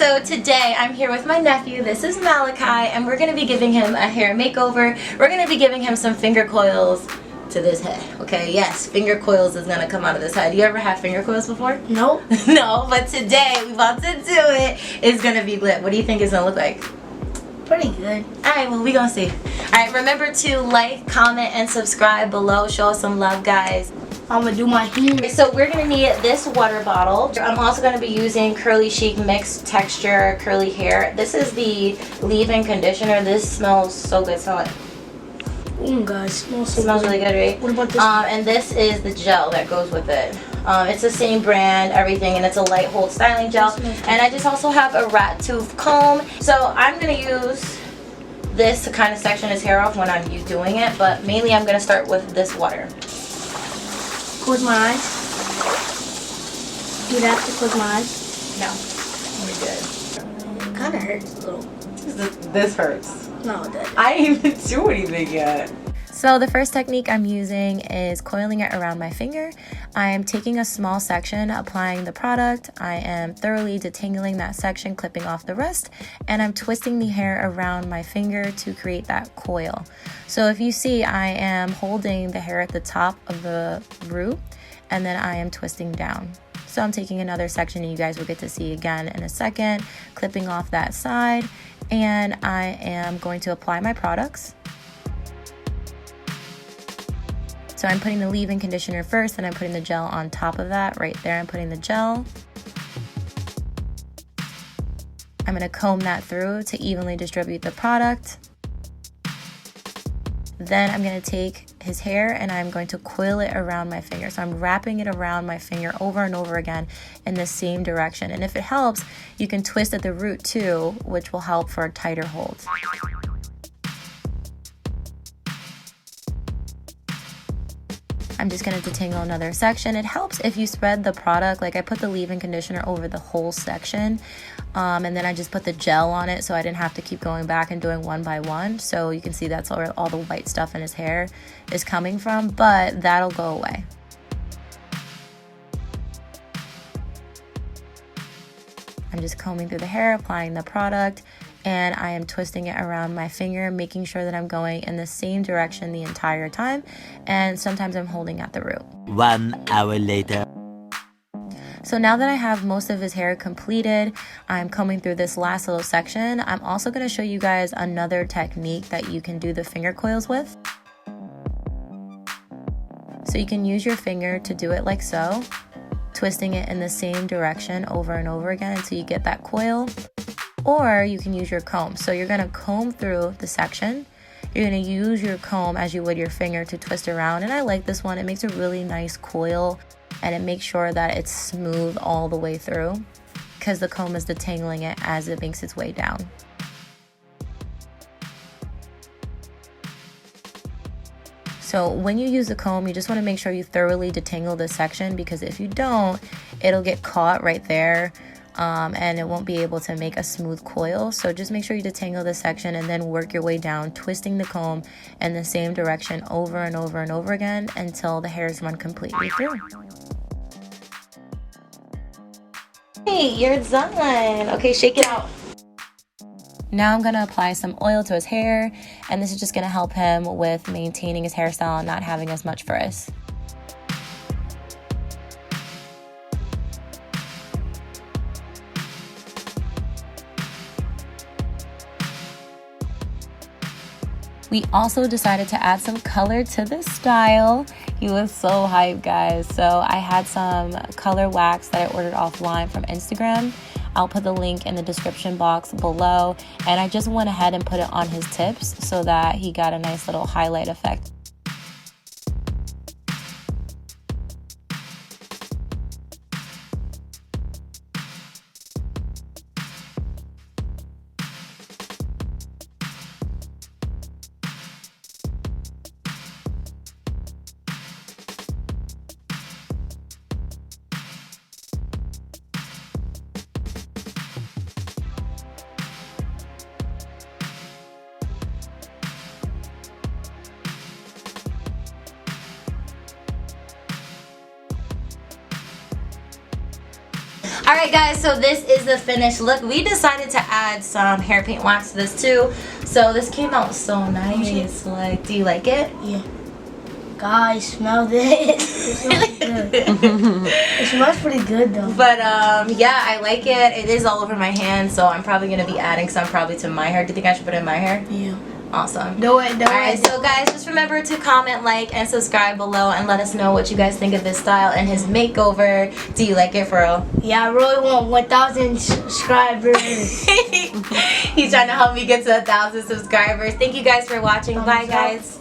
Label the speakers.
Speaker 1: So today I'm here with my nephew. This is Malichi, and we're going to be giving him a hair makeover. We're going to be giving him some finger coils to this head. Okay, yes, finger coils is going to come out of this head. You ever had finger coils before?
Speaker 2: Nope.
Speaker 1: No, but today we're about to do it. It's going to be lit. What do you think it's going to look like?
Speaker 2: Pretty good.
Speaker 1: Alright, well, we gonna see. Alright, remember to like, comment, and subscribe below. Show us some love, guys.
Speaker 2: I'm gonna do my hair.
Speaker 1: So we're gonna need this water bottle. I'm also gonna be using Curly Chic Mixed Texture Curly Hair. This is the leave-in conditioner. This smells so good. Smell it.
Speaker 2: Oh god, it smells so
Speaker 1: It smells
Speaker 2: good.
Speaker 1: really good, right?
Speaker 2: What about this?
Speaker 1: And this is the gel that goes with it. It's the same brand, everything, and it's a light hold styling gel. And I just also have a rat tooth comb. So I'm gonna use this to kind of section his hair off when I'm doing it, but mainly I'm gonna start with this water.
Speaker 2: Close my eyes. Do that to close my eyes?
Speaker 1: No, you're good.
Speaker 2: It kind of hurts a little.
Speaker 1: This hurts.
Speaker 2: No, it doesn't.
Speaker 1: I didn't even do anything yet. So the first technique I'm using is coiling it around my finger. I am taking a small section, applying the product. I am thoroughly detangling that section, clipping off the rest, and I'm twisting the hair around my finger to create that coil. So if you see, I am holding the hair at the top of the root, and then I am twisting down. So I'm taking another section, and you guys will get to see again in a second, clipping off that side, and I am going to apply my products. So I'm putting the leave-in conditioner first, and I'm putting the gel on top of that. Right there, I'm putting the gel. I'm going to comb that through to evenly distribute the product. Then I'm going to take his hair and I'm going to coil it around my finger. So I'm wrapping it around my finger over and over again in the same direction. And if it helps, you can twist at the root too, which will help for a tighter hold. I'm just going to detangle another section. It helps if you spread the product, like I put the leave-in conditioner over the whole section, and then I just put the gel on it so I didn't have to keep going back and doing one by one. So you can see that's where all the white stuff in his hair is coming from, but that'll go away. I'm just combing through the hair, applying the product, and I am twisting it around my finger, making sure that I'm going in the same direction the entire time, and sometimes I'm holding at the root.
Speaker 3: 1 hour later.
Speaker 1: So now that I have most of his hair completed, I'm combing through this last little section. I'm also going to show you guys another technique that you can do the finger coils with. So you can use your finger to do it like so, twisting it in the same direction over and over again until you get that coil. Or you can use your comb. So you're going to comb through the section. You're going to use your comb as you would your finger to twist around. And I like this one. It makes a really nice coil, and it makes sure that it's smooth all the way through because the comb is detangling it as it makes its way down. So when you use the comb, you just want to make sure you thoroughly detangle this section, because if you don't, it'll get caught right there. And it won't be able to make a smooth coil. So just make sure you detangle this section and then work your way down, twisting the comb in the same direction over and over and over again until the hairs run completely through. Hey, you're done. Okay, shake it out. Now I'm going to apply some oil to his hair, and this is just going to help him with maintaining his hairstyle and not having as much frizz. We also decided to add some color to this style. He was so hyped, guys. So I had some color wax that I ordered offline from Instagram. I'll put the link in the description box below. And I just went ahead and put it on his tips so that he got a nice little highlight effect. Alright guys, so this is the finished look. We decided to add some hair paint wax to this too. So this came out so nice. Like, do you like it?
Speaker 2: Yeah. Guys, smell this. It smells good. It smells pretty good though.
Speaker 1: But yeah, I like it. It is all over my hand, so I'm probably gonna be adding some probably to my hair. Do you think I should put it in my hair?
Speaker 2: Yeah.
Speaker 1: Awesome.
Speaker 2: Do it, do
Speaker 1: Alright,
Speaker 2: it.
Speaker 1: so guys, just remember to comment, like, and subscribe below and let us know what you guys think of this style and his makeover. Do you like it, for real?
Speaker 2: Yeah, I really want 1,000 subscribers.
Speaker 1: He's trying to help me get to 1,000 subscribers. Thank you guys for watching. Bye, guys.